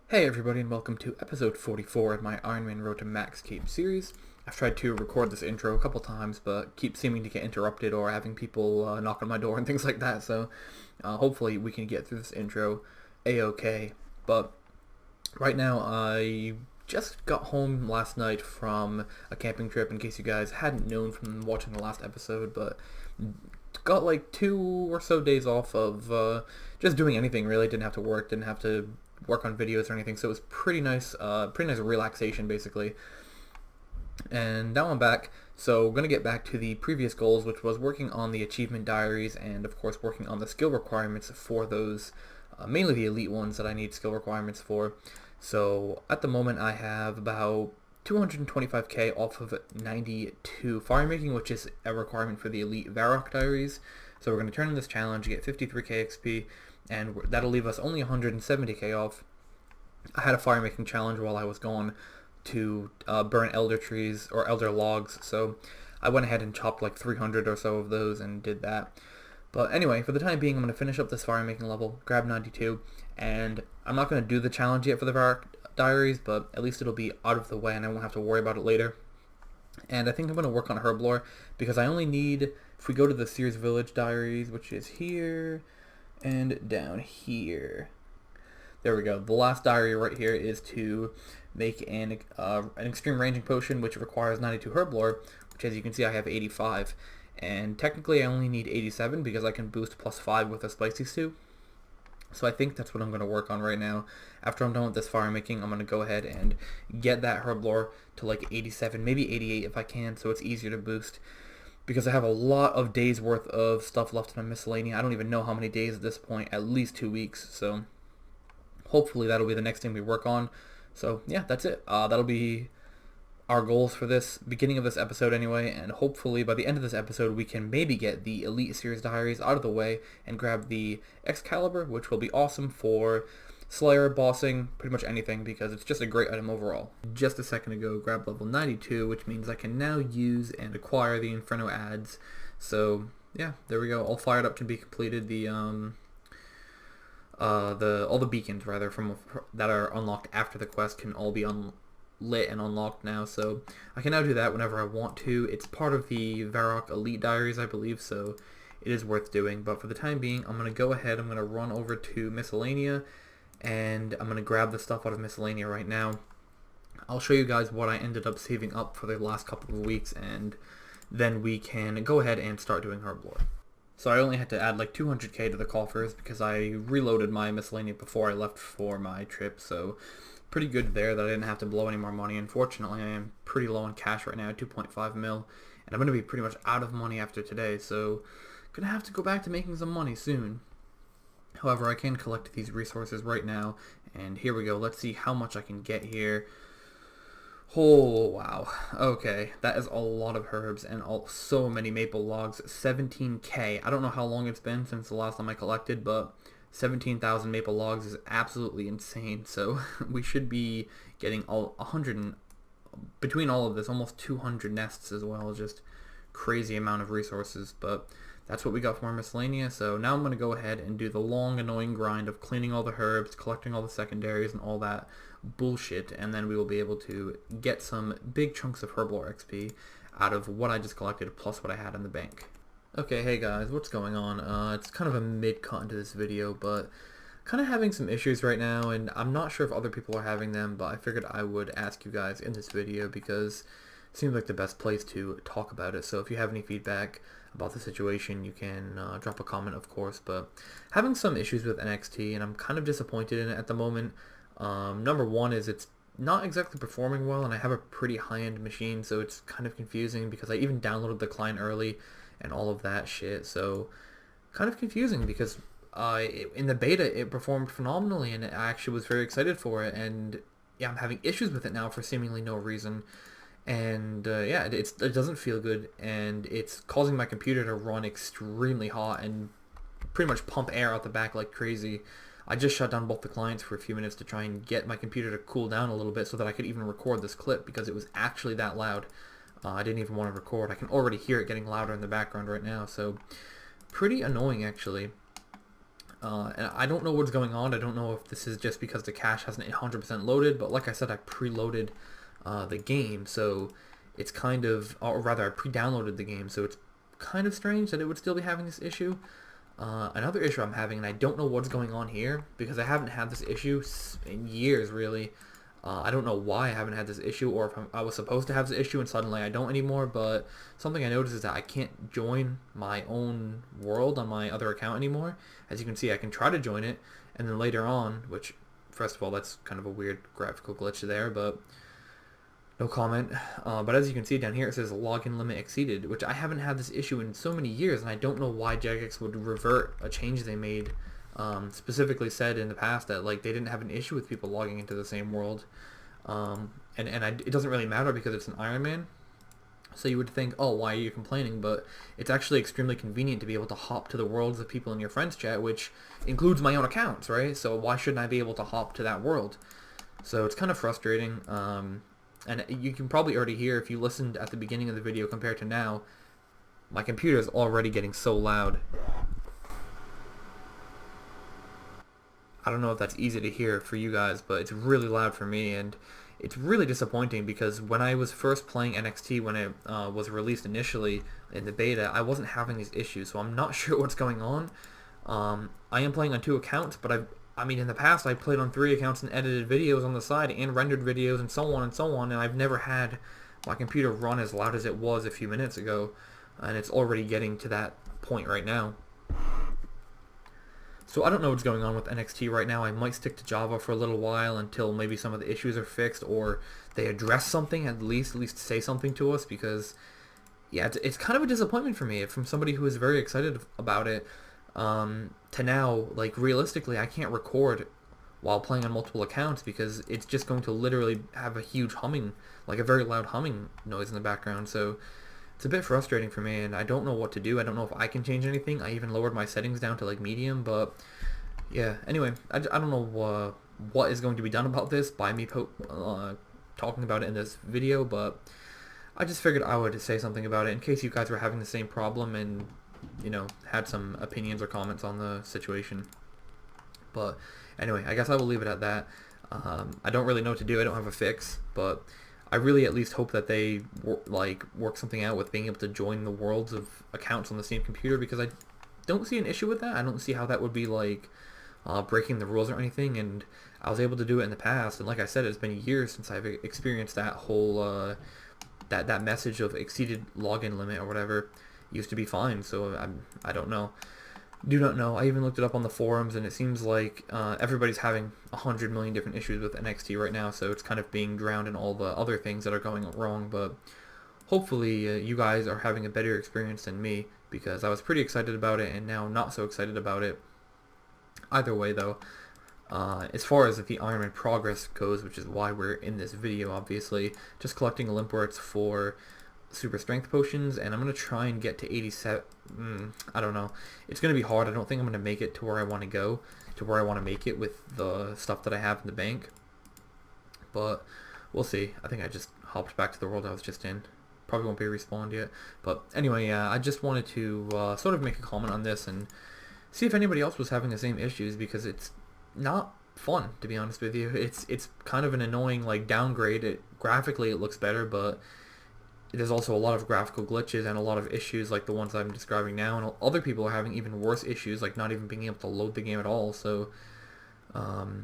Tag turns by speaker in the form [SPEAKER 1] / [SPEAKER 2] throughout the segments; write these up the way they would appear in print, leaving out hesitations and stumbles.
[SPEAKER 1] Hey everybody, and welcome to episode 44 of my Ironman Road to Max Cape series. I've tried to record this intro a couple times, but keep seeming to get interrupted or having people knock on my door and things like that, so hopefully we can get through this intro a-okay. But right now, I just got home last night from a camping trip, in case you guys hadn't known from watching the last episode, but got like 2 or so days off of just doing anything really. Didn't have to work, didn't have to work on videos or anything, so it was pretty nice relaxation basically. And now I'm back, so we're going to get back to the previous goals, which was working on the achievement diaries and of course working on the skill requirements for those, mainly the elite ones that I need skill requirements for. So at the moment I have about 225k off of 92 fire making, which is a requirement for the elite Varrock diaries. So we're going to turn in this challenge, get 53k XP, and that'll leave us only 170k off. I had a fire making challenge while I was gone to burn elder trees or elder logs, so I went ahead and chopped like 300 or so of those and did that. But anyway, for the time being, I'm going to finish up this fire making level, grab 92, and I'm not going to do the challenge yet for the Varrock diaries, but at least it'll be out of the way and I won't have to worry about it later. And I think I'm going to work on herblore, because I only need, if we go to the Seers Village diaries, which is here and down here. There we go. The last diary right here is to make an extreme ranging potion, which requires 92 herblore, which as you can see I have 85. And technically I only need 87 because I can boost +5 with a spicy stew. So I think that's what I'm going to work on right now. After I'm done with this fire making, I'm going to go ahead and get that herblore to like 87, maybe 88 if I can, so it's easier to boost. Because I have a lot of days worth of stuff left in my miscellanea. I don't even know how many days at this point, at least 2 weeks. So hopefully that'll be the next thing we work on. So yeah, that's it. That'll be our goals for this beginning of this episode anyway, and hopefully by the end of this episode we can maybe get the Elite Series diaries out of the way and grab the Excalibur, which will be awesome for Slayer, bossing, pretty much anything, because it's just a great item overall. Just a second ago, grabbed level 92, which means I can now use and acquire the Inferno ads. So yeah, there we go. All fired up to be completed. The all the beacons rather from that are unlocked after the quest can all be lit and unlocked now, so I can now do that whenever I want to. It's part of the Varrock Elite diaries, I believe, so it is worth doing. But for the time being, I'm going to go ahead, I'm going to run over to Miscellanea, and I'm going to grab the stuff out of Miscellanea right now. I'll show you guys what I ended up saving up for the last couple of weeks, and then we can go ahead and start doing herblore. So I only had to add like 200k to the coffers because I reloaded my Miscellanea before I left for my trip, so pretty good there that I didn't have to blow any more money. Unfortunately, I am pretty low on cash right now, 2.5 mil, and I'm going to be pretty much out of money after today, so going to have to go back to making some money soon. However, I can collect these resources right now, and here we go. Let's see how much I can get here. Oh, wow. Okay, that is a lot of herbs and so many maple logs. 17k. I don't know how long it's been since the last time I collected, but 17,000 maple logs is absolutely insane. So we should be getting between all of this, almost 200 nests as well. Just crazy amount of resources, but that's what we got from our miscellanea. So now I'm going to go ahead and do the long annoying grind of cleaning all the herbs, collecting all the secondaries and all that bullshit, and then we will be able to get some big chunks of herblore XP out of what I just collected plus what I had in the bank. Okay, hey guys, what's going on? It's kind of a mid-cut into this video, but kind of having some issues right now, and I'm not sure if other people are having them, but I figured I would ask you guys in this video because it seems like the best place to talk about it. So if you have any feedback about the situation, you can drop a comment, of course. But having some issues with NXT, and I'm kind of disappointed in it at the moment. Number one is it's not exactly performing well, and I have a pretty high-end machine, so it's kind of confusing because I even downloaded the client early and all of that shit, so kind of confusing because in the beta it performed phenomenally and I actually was very excited for it, and yeah, I'm having issues with it now for seemingly no reason, and yeah, it doesn't feel good, and it's causing my computer to run extremely hot and pretty much pump air out the back like crazy. I just shut down both the clients for a few minutes to try and get my computer to cool down a little bit so that I could even record this clip because it was actually that loud. I didn't even want to record. I can already hear it getting louder in the background right now, so pretty annoying actually. And I don't know what's going on. I don't know if this is just because the cache hasn't 100% loaded, but like I said, I preloaded the game, so it's kind of, or rather I pre-downloaded the game, so it's kind of strange that it would still be having this issue. Another issue I'm having, and I don't know what's going on here, because I haven't had this issue in years, really. I don't know why I haven't had this issue, or if I was supposed to have this issue and suddenly I don't anymore, but something I noticed is that I can't join my own world on my other account anymore. As you can see, I can try to join it, and then later on, which, first of all, that's kind of a weird graphical glitch there, but no comment. But as you can see down here, it says login limit exceeded, which I haven't had this issue in so many years, and I don't know why Jagex would revert a change they made. Specifically said in the past that like they didn't have an issue with people logging into the same world, it doesn't really matter because it's an Ironman. So you would think, oh, why are you complaining? But it's actually extremely convenient to be able to hop to the worlds of people in your friends chat, which includes my own accounts, right? So why shouldn't I be able to hop to that world? So it's kind of frustrating. And you can probably already hear if you listened at the beginning of the video compared to now, my computer is already getting so loud. I don't know if that's easy to hear for you guys, but it's really loud for me, and it's really disappointing because when I was first playing NXT, when it was released initially in the beta, I wasn't having these issues, so I'm not sure what's going on. I am playing on 2 accounts, but I mean, in the past, I played on 3 accounts and edited videos on the side and rendered videos and so on, and I've never had my computer run as loud as it was a few minutes ago, and it's already getting to that point right now. So I don't know what's going on with NXT right now. I might stick to Java for a little while until maybe some of the issues are fixed or they address something, at least say something to us, because yeah, it's kind of a disappointment for me from somebody who is very excited about it, to now, like, realistically, I can't record while playing on multiple accounts because it's just going to literally have a huge humming, like a very loud humming noise in the background. So it's a bit frustrating for me, and I don't know what to do. I don't know if I can change anything. I even lowered my settings down to like medium, but yeah. Anyway, I don't know what is going to be done about this by me talking about it in this video, but I just figured I would say something about it in case you guys were having the same problem and, you know, had some opinions or comments on the situation. But anyway, I guess I will leave it at that. I don't really know what to do. I don't have a fix, but I really at least hope that they work something out with being able to join the worlds of accounts on the same computer, because I don't see an issue with that. I don't see how that would be like breaking the rules or anything, and I was able to do it in the past, and like I said, it's been years since I've experienced that whole that message of exceeded login limit or whatever. Used to be fine, so I don't know. Do not know. I even looked it up on the forums, and it seems like everybody's having 100 million different issues with NXT right now, so it's kind of being drowned in all the other things that are going wrong, but hopefully you guys are having a better experience than me, because I was pretty excited about it, and now not so excited about it. Either way, though, as far as the Ironman progress goes, which is why we're in this video, obviously, just collecting Olymports for super strength potions, and I'm going to try and get to 87. I don't know. It's going to be hard. I don't think I'm going to make it to where I want to go, to where I want to make it with the stuff that I have in the bank. But we'll see. I think I just hopped back to the world I was just in. Probably won't be respawned yet. But anyway, I just wanted to sort of make a comment on this and see if anybody else was having the same issues, because it's not fun, to be honest with you. It's kind of an annoying like downgrade. Graphically it looks better, but there's also a lot of graphical glitches and a lot of issues like the ones I'm describing now, and other people are having even worse issues, like not even being able to load the game at all. So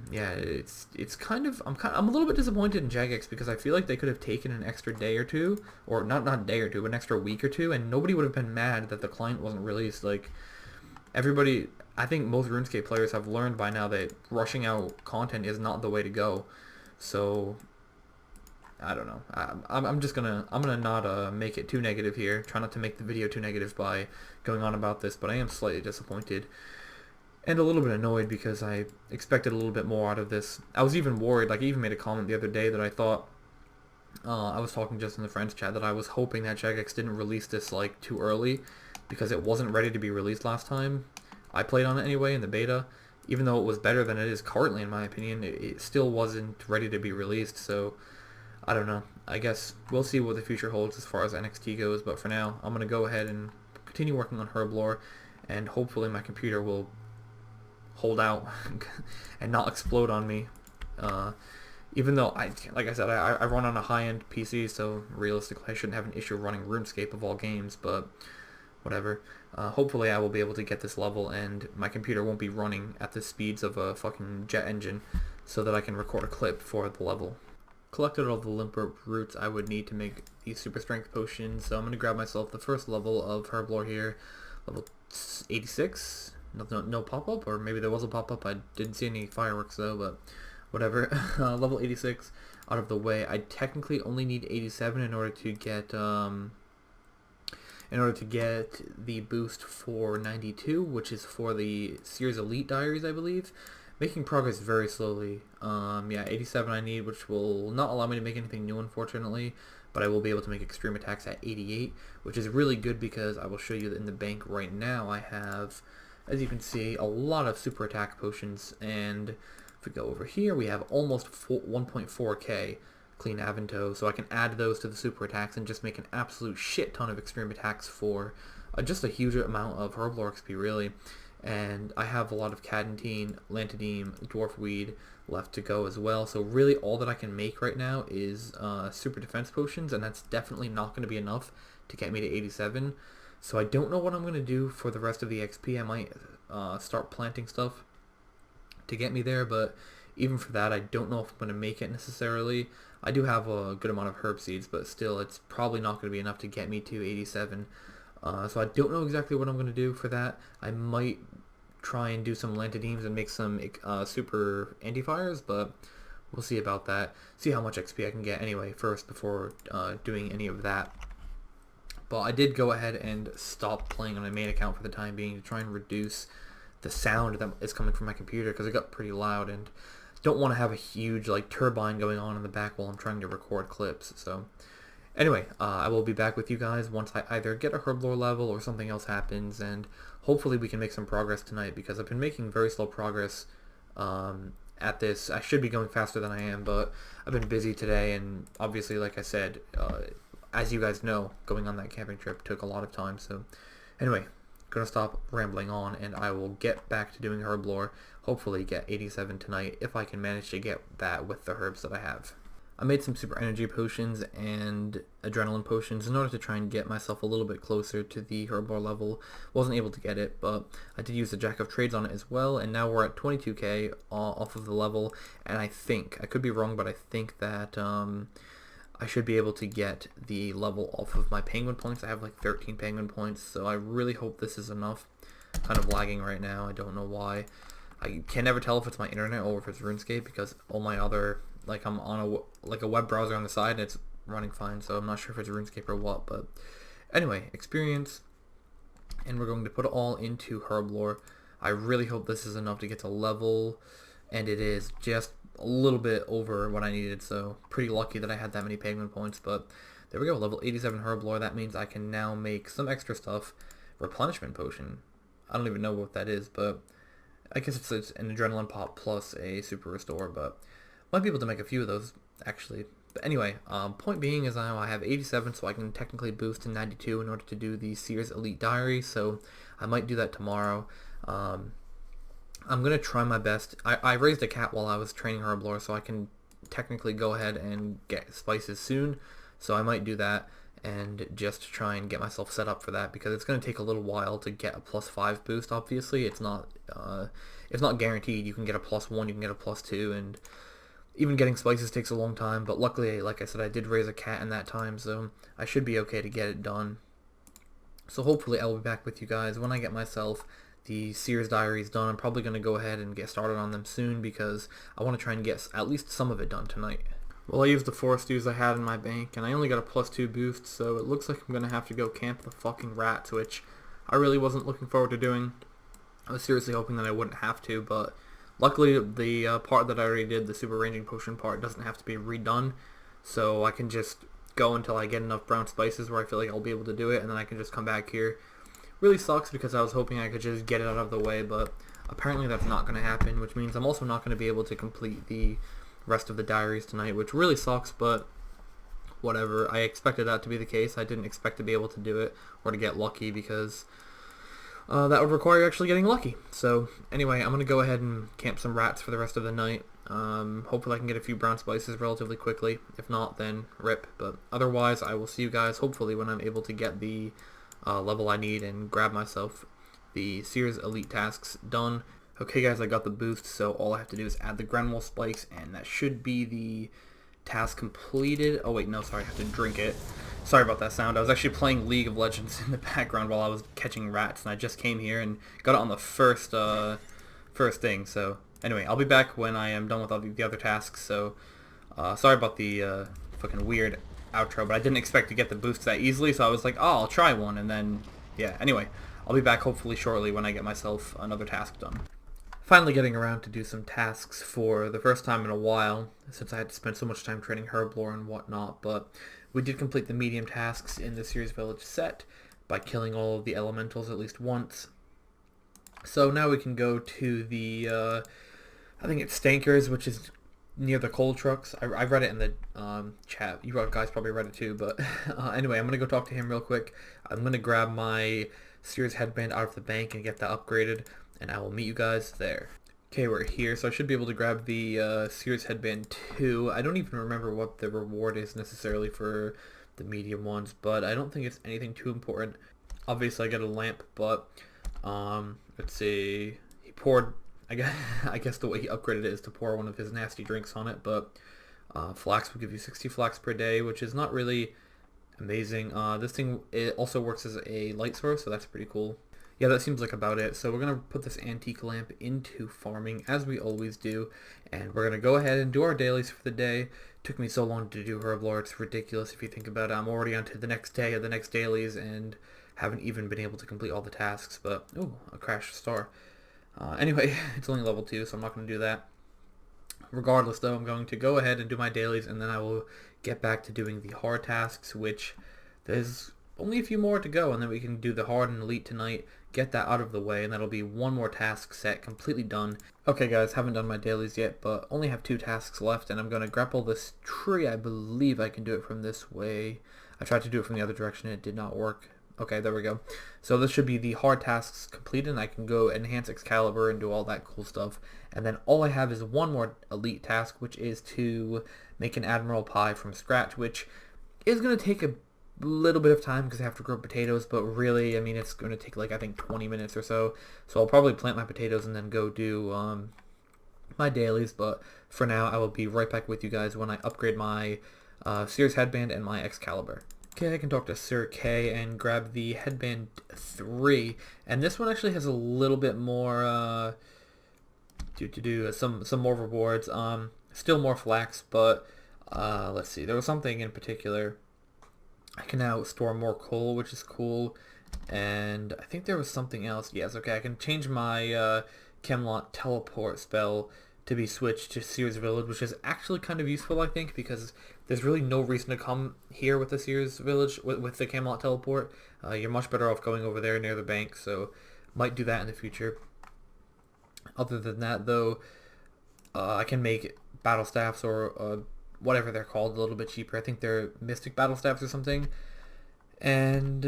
[SPEAKER 1] yeah, it's kind of I'm a little bit disappointed in Jagex, because I feel like they could have taken an extra day or two, or not day or two, but an extra week or two, and nobody would have been mad that the client wasn't released. Like, everybody, I think most RuneScape players have learned by now that rushing out content is not the way to go. So I don't know. I'm gonna not make it too negative here. Try not to make the video too negative by going on about this, but I am slightly disappointed and a little bit annoyed because I expected a little bit more out of this. I was even worried. Like, I even made a comment the other day that I thought I was talking just in the friends chat that I was hoping that Jagex didn't release this like too early, because it wasn't ready to be released last time I played on it anyway in the beta. Even though it was better than it is currently, in my opinion, it still wasn't ready to be released. So I don't know. I guess we'll see what the future holds as far as NXT goes, but for now, I'm going to go ahead and continue working on herblore, and hopefully my computer will hold out and not explode on me. Even though, like I said, I run on a high-end PC, so realistically I shouldn't have an issue running RuneScape of all games, but whatever. Hopefully I will be able to get this level, and my computer won't be running at the speeds of a fucking jet engine, so that I can record a clip for the level. Collected all the limp roots I would need to make these super strength potions, so I'm going to grab myself the first level of herblore here, level 86. No pop-up, or maybe there was a pop-up. I didn't see any fireworks though, but whatever. Level 86 out of the way. I technically only need 87 in order to get the boost for 92, which is for the Seers Elite diaries, I believe. Making progress very slowly. Yeah, 87 I need, which will not allow me to make anything new, unfortunately, but I will be able to make extreme attacks at 88, which is really good because I will show you that in the bank right now I have, as you can see, a lot of super attack potions, and if we go over here, we have almost 1.4k clean Avanto, so I can add those to the super attacks and just make an absolute shit ton of extreme attacks for just a huge amount of herblore XP, really. And I have a lot of cadentine, lantadine, dwarfweed left to go as well, so really all that I can make right now is super defense potions, and that's definitely not going to be enough to get me to 87. So I don't know what I'm going to do for the rest of the XP. I might start planting stuff to get me there, but even for that, I don't know if I'm going to make it necessarily. I do have a good amount of herb seeds, but still, it's probably not going to be enough to get me to 87. So I don't know exactly what I'm going to do for that. I might try and do some lantadines and make some super anti-fires, but we'll see about that. See how much XP I can get anyway first before doing any of that. But I did go ahead and stop playing on my main account for the time being to try and reduce the sound that is coming from my computer, because it got pretty loud, and don't want to have a huge like turbine going on in the back while I'm trying to record clips. So anyway, I will be back with you guys once I either get a herblore level or something else happens, and hopefully we can make some progress tonight, because I've been making very slow progress at this. I should be going faster than I am, but I've been busy today, and obviously, like I said, as you guys know, going on that camping trip took a lot of time. So anyway, gonna stop rambling on, and I will get back to doing herblore. Hopefully get 87 tonight if I can manage to get that with the herbs that I have. I made some super energy potions and adrenaline potions in order to try and get myself a little bit closer to the herblore level. Wasn't able to get it, but I did use the Jack of Trades on it as well, and now we're at 22k off of the level, and I think, I could be wrong, but I think that I should be able to get the level off of my penguin points. I have like 13 penguin points, so I really hope this is enough. Kind of lagging right now, I don't know why. I can never tell if it's my internet or if it's RuneScape, because all my other, like, I'm on a web browser on the side and it's running fine, so I'm not sure if it's RuneScape or what. But anyway, experience, and we're going to put it all into herblore. I really hope this is enough to get to level, and it is just a little bit over what I needed, so pretty lucky that I had that many penguin points. But there we go, level 87 herblore. That means I can now make some extra stuff. Replenishment potion, I don't even know what that is, but I guess it's an adrenaline pop plus a super restore, but might be able to make a few of those actually. But anyway, point being is I have 87, so I can technically boost to 92 in order to do the Seers Elite diary, so I might do that tomorrow. I'm going to try my best. I raised a cat while I was training herblore, so I can technically go ahead and get spices soon, so I might do that and just try and get myself set up for that, because it's going to take a little while to get a +5 boost. Obviously, it's not guaranteed. You can get a +1, you can get a +2, and even getting spices takes a long time, but luckily, like I said, I did raise a cat in that time, so I should be okay to get it done. So hopefully I'll be back with you guys when I get myself the Seers diaries done. I'm probably going to go ahead and get started on them soon, because I want to try and get at least some of it done tonight. Well, I used the 4 stews I had in my bank, and I only got a +2 boost, so it looks like I'm going to have to go camp the fucking rats, which I really wasn't looking forward to doing. I was seriously hoping that I wouldn't have to, but luckily the part that I already did, the super ranging potion part, doesn't have to be redone, so I can just go until I get enough brown spices where I feel like I'll be able to do it, and then I can just come back here. Really sucks, because I was hoping I could just get it out of the way, but apparently that's not going to happen, which means I'm also not going to be able to complete the rest of the diaries tonight, which really sucks, but whatever. I expected that to be the case. I didn't expect to be able to do it or to get lucky, because that would require you actually getting lucky. So anyway, I'm going to go ahead and camp some rats for the rest of the night. Hopefully I can get a few brown spices relatively quickly. If not, then rip. But otherwise, I will see you guys hopefully when I'm able to get the level I need and grab myself the Seers Elite tasks done. Okay guys, I got the boost, so all I have to do is add the Grenwall spikes, and that should be the task completed. Oh wait, no, sorry, I have to drink it. Sorry about that sound. I was actually playing League of Legends in the background while I was catching rats, and I just came here and got it on the first thing. So anyway, I'll be back when I am done with all the other tasks. So sorry about the fucking weird outro, but I didn't expect to get the boost that easily, so I was like, oh, I'll try one, and then yeah. Anyway, I'll be back hopefully shortly when I get myself another task done. Finally getting around to do some tasks for the first time in a while, since I had to spend so much time training herblore and whatnot, but we did complete the medium tasks in the Seers Village set by killing all of the elementals at least once. So now we can go to the, I think it's Stankers, which is near the coal trucks. I read it in the chat. You guys probably read it too, but anyway, I'm going to go talk to him real quick. I'm going to grab my Seers headband out of the bank and get that upgraded, and I will meet you guys there. Okay, we're here, so I should be able to grab the Seers headband too. I don't even remember what the reward is necessarily for the medium ones, but I don't think it's anything too important. Obviously I get a lamp, but let's see, he poured, I guess the way he upgraded it is to pour one of his nasty drinks on it, but flax will give you 60 flax per day, which is not really amazing. This thing, it also works as a light source, so that's pretty cool. Yeah, that seems like about it. So we're going to put this antique lamp into farming, as we always do, and we're going to go ahead and do our dailies for the day. It took me so long to do herblore, it's ridiculous if you think about it. I'm already on to the next day of the next dailies and haven't even been able to complete all the tasks, but, ooh, a crashed star. Anyway, it's only level 2, so I'm not going to do that. Regardless, though, I'm going to go ahead and do my dailies, and then I will get back to doing the hard tasks, which there's only a few more to go, and then we can do the hard and elite tonight, get that out of the way, and that'll be one more task set completely done. Okay guys, haven't done my dailies yet, but only have 2 tasks left, and I'm going to grapple this tree. I believe I can do it from this way. I tried to do it from the other direction, it did not work. Okay, there we go. So this should be the hard tasks completed, and I can go enhance Excalibur and do all that cool stuff. And then all I have is one more elite task, which is to make an Admiral Pie from scratch, which is going to take a little bit of time because I have to grow potatoes, but really, I mean, it's going to take like, I think 20 minutes or so. So I'll probably plant my potatoes and then go do my dailies, but for now, I will be right back with you guys when I upgrade my Seers headband and my Excalibur. Okay, I can talk to Sir K and grab the headband 3, and this one actually has a little bit more some more rewards. Still more flax, but let's see. There was something in particular. I can now store more coal, which is cool, and I think there was something else. Yes, okay, I can change my Camelot teleport spell to be switched to Seers Village, which is actually kind of useful, I think, because there's really no reason to come here with the Seers Village, with the Camelot teleport. You're much better off going over there near the bank, so might do that in the future. Other than that, though, I can make battle staffs or whatever they're called a little bit cheaper. I think they're Mystic battle staffs or something. And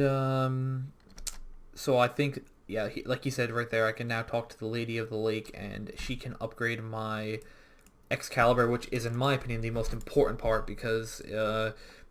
[SPEAKER 1] so I think, yeah, like he said right there, I can now talk to the Lady of the Lake, and she can upgrade my Excalibur, which is, in my opinion, the most important part, because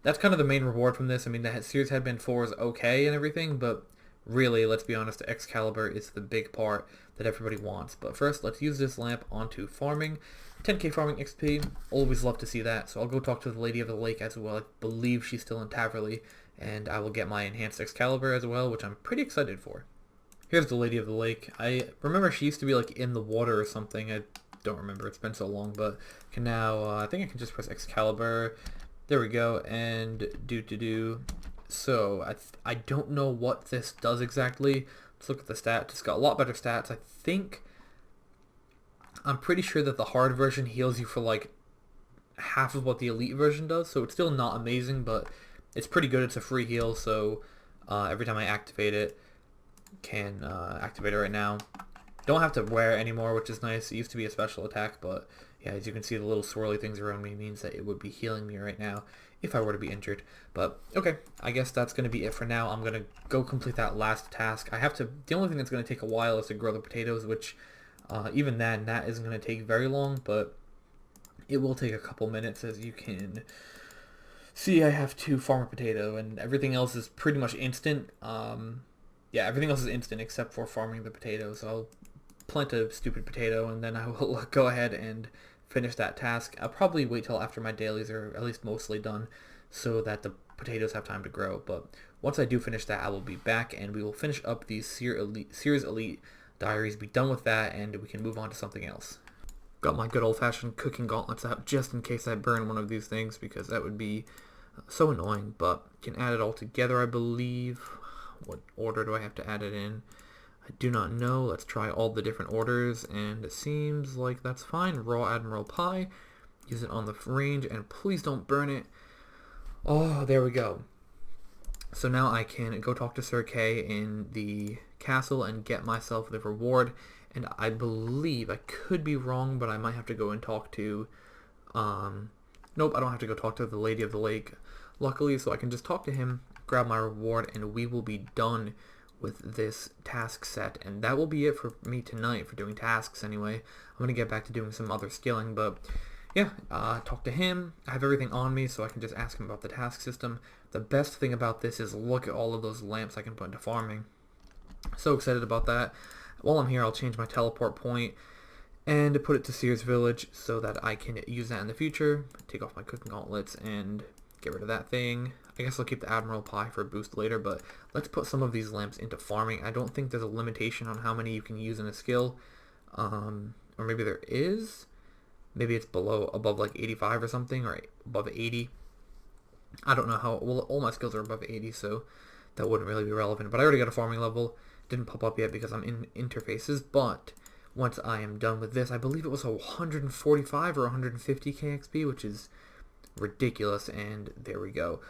[SPEAKER 1] that's kind of the main reward from this. I mean, the Seers Headband 4 is okay and everything, but really, let's be honest, the Excalibur is the big part that everybody wants. But first, let's use this lamp onto farming. 10k farming XP, always love to see that. So I'll go talk to the Lady of the Lake as well. I believe she's still in Taverley, and I will get my enhanced Excalibur as well, which I'm pretty excited for. Here's the Lady of the Lake. I remember she used to be like in the water or something. I don't remember, it's been so long, but can now, I think I can just press Excalibur. There we go, and so I don't know what this does exactly. Let's look at the stats. It's got a lot better stats. I'm pretty sure that the hard version heals you for like half of what the elite version does, so it's still not amazing, but it's pretty good. It's a free heal, so every time I activate it, can activate it right now. Don't have to wear it anymore, which is nice. It used to be a special attack, but yeah, as you can see, the little swirly things around me means that it would be healing me right now if I were to be injured. But okay, I guess that's going to be it for now. I'm going to go complete that last task. The only thing that's going to take a while is to grow the potatoes, which even then, that isn't going to take very long, but it will take a couple minutes. As you can see, I have to farm a potato, and everything else is pretty much instant. Yeah, everything else is instant except for farming the potatoes. So I'll plant a stupid potato, and then I will go ahead and finish that task. I'll probably wait till after my dailies are at least mostly done so that the potatoes have time to grow. But once I do finish that, I will be back, and we will finish up these Seers Elite diaries, be done with that, and we can move on to something else. Got my good old-fashioned cooking gauntlets out just in case I burn one of these things, because that would be so annoying. But you can add it all together, I believe. What order do I have to add it in? I do not know. Let's try all the different orders, and it seems like that's fine. Raw Admiral Pie. Use it on the range, and please don't burn it. Oh, there we go. So now I can go talk to Sir Kay in the castle and get myself the reward. And I believe, I could be wrong, but I might have to go and talk to... nope, I don't have to go talk to the Lady of the Lake, luckily, so I can just talk to him, grab my reward, and we will be done with this task set. And that will be it for me tonight, for doing tasks anyway. I'm going to get back to doing some other skilling, but yeah, talk to him. I have everything on me, so I can just ask him about the task system. The best thing about this is look at all of those lamps I can put into farming. So excited about that. While I'm here, I'll change my teleport point and put it to Seers Village so that I can use that in the future. Take off my cooking gauntlets and get rid of that thing. I guess I'll keep the Admiral Pie for a boost later, but let's put some of these lamps into farming. I don't think there's a limitation on how many you can use in a skill. Or maybe there is. Maybe it's above like 85 or something, or above 80. I don't know how, well, all my skills are above 80, so that wouldn't really be relevant. But I already got a farming level. Didn't pop up yet because I'm in interfaces, but once I am done with this, I believe it was 145 or 150 KXP, which is ridiculous, and there we go.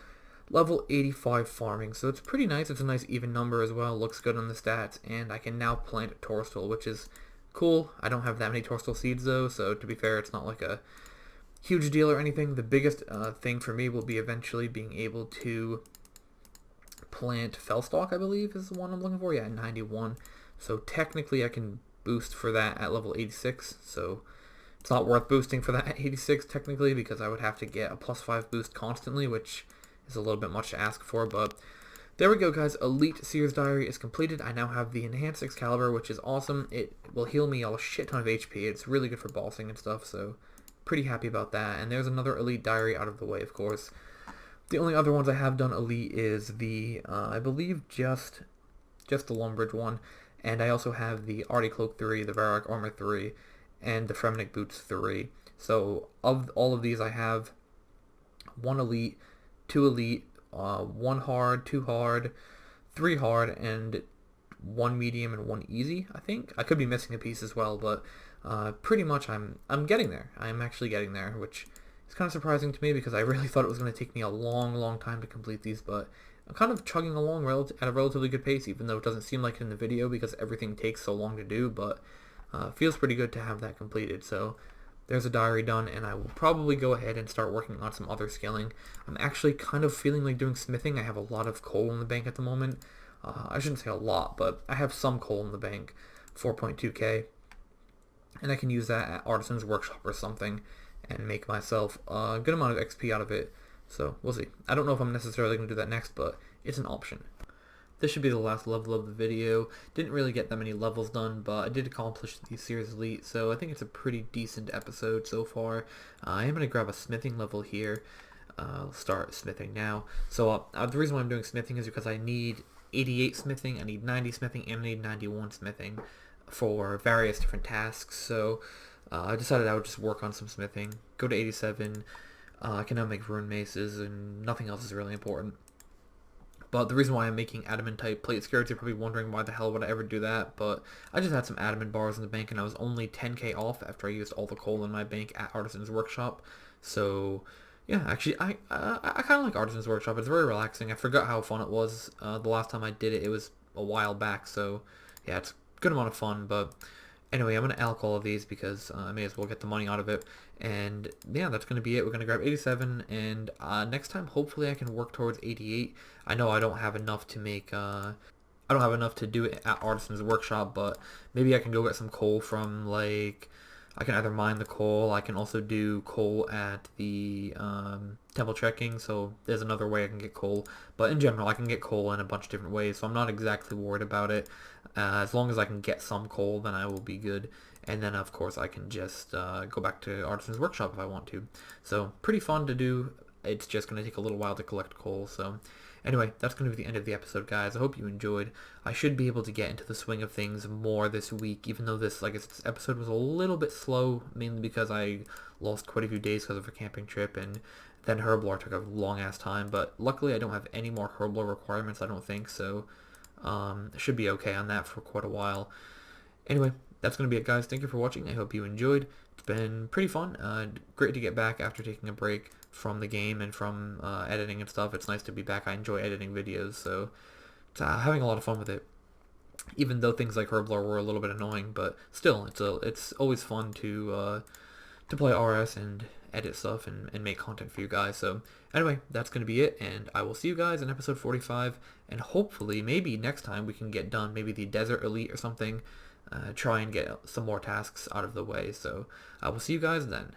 [SPEAKER 1] Level 85 farming, so it's pretty nice. It's a nice even number as well, looks good on the stats, and I can now plant torstal, which is cool. I don't have that many torstal seeds though, so to be fair, it's not like a huge deal or anything. The biggest thing for me will be eventually being able to plant Fellstalk, I believe is the one I'm looking for. Yeah, 91. So technically I can boost for that at level 86, so it's not worth boosting for that at 86 technically, because I would have to get a +5 boost constantly, which is a little bit much to ask for. But there we go, guys. Elite Seers Diary is completed. I now have the Enhanced Excalibur, which is awesome. It will heal me a shit ton of HP. It's really good for bossing and stuff, so pretty happy about that. And there's another Elite Diary out of the way, of course. The only other ones I have done Elite is the, I believe just the Lumbridge one. And I also have the Artie Cloak 3, the Varrock Armor 3, and the Fremenic Boots 3. So of all of these, I have 1 Elite, 2 Elite, 1 hard, 2 hard, 3 hard, and 1 medium and 1 easy, I think. I could be missing a piece as well, but pretty much I'm getting there. I'm actually getting there, which is kind of surprising to me because I really thought it was going to take me a long time to complete these, but I'm kind of chugging along at a relatively good pace, even though it doesn't seem like it in the video because everything takes so long to do, but feels pretty good to have that completed. So there's a diary done, and I will probably go ahead and start working on some other skilling. I'm actually kind of feeling like doing smithing. I have a lot of coal in the bank at the moment. I shouldn't say a lot, but I have some coal in the bank, 4.2k, and I can use that at Artisan's Workshop or something and make myself a good amount of XP out of it. So we'll see. I don't know if I'm necessarily going to do that next, but it's an option. This should be the last level of the video. Didn't really get that many levels done, but I did accomplish the Seers Elite, so I think it's a pretty decent episode so far. I am going to grab a smithing level here. I'll start smithing now. So the reason why I'm doing smithing is because I need 88 smithing, I need 90 smithing, and I need 91 smithing for various different tasks. So I decided I would just work on some smithing, go to 87. I can now make rune maces, and nothing else is really important. But the reason why I'm making adamant type plate skirts, you're probably wondering why the hell would I ever do that, but I just had some adamant bars in the bank, and I was only 10k off after I used all the coal in my bank at Artisan's Workshop. So yeah, actually I kind of like Artisan's Workshop. It's very relaxing. I forgot how fun it was the last time I did it. It was a while back, so yeah, it's a good amount of fun. But Anyway, I'm going to alk all of these because I may as well get the money out of it. And yeah, that's going to be it. We're going to grab 87, and next time hopefully I can work towards 88. I know I don't have enough to make, I don't have enough to do it at Artisan's Workshop, but maybe I can go get some coal from, like, I can either mine the coal, I can also do coal at the temple trekking, so there's another way I can get coal. But in general, I can get coal in a bunch of different ways, so I'm not exactly worried about it. As long as I can get some coal, then I will be good. And then, of course, I can just go back to Artisan's Workshop if I want to. So, pretty fun to do. It's just going to take a little while to collect coal, so... Anyway, that's going to be the end of the episode, guys. I hope you enjoyed. I should be able to get into the swing of things more this week, even though this, like I said, this episode was a little bit slow, mainly because I lost quite a few days because of a camping trip, and then herblore took a long-ass time, but luckily I don't have any more herblore requirements, I don't think, so it should be okay on that for quite a while. Anyway, that's going to be it, guys. Thank you for watching. I hope you enjoyed. It's been pretty fun. Great to get back after taking a break from the game and from editing and stuff. It's nice to be back. I enjoy editing videos, so it's, having a lot of fun with it. Even though things like herblore were a little bit annoying, but still, it's always fun to play RS and edit stuff and make content for you guys. So anyway, that's going to be it, and I will see you guys in episode 45, and hopefully, maybe next time we can get done maybe the Desert Elite or something. Try and get some more tasks out of the way. So I will see you guys then.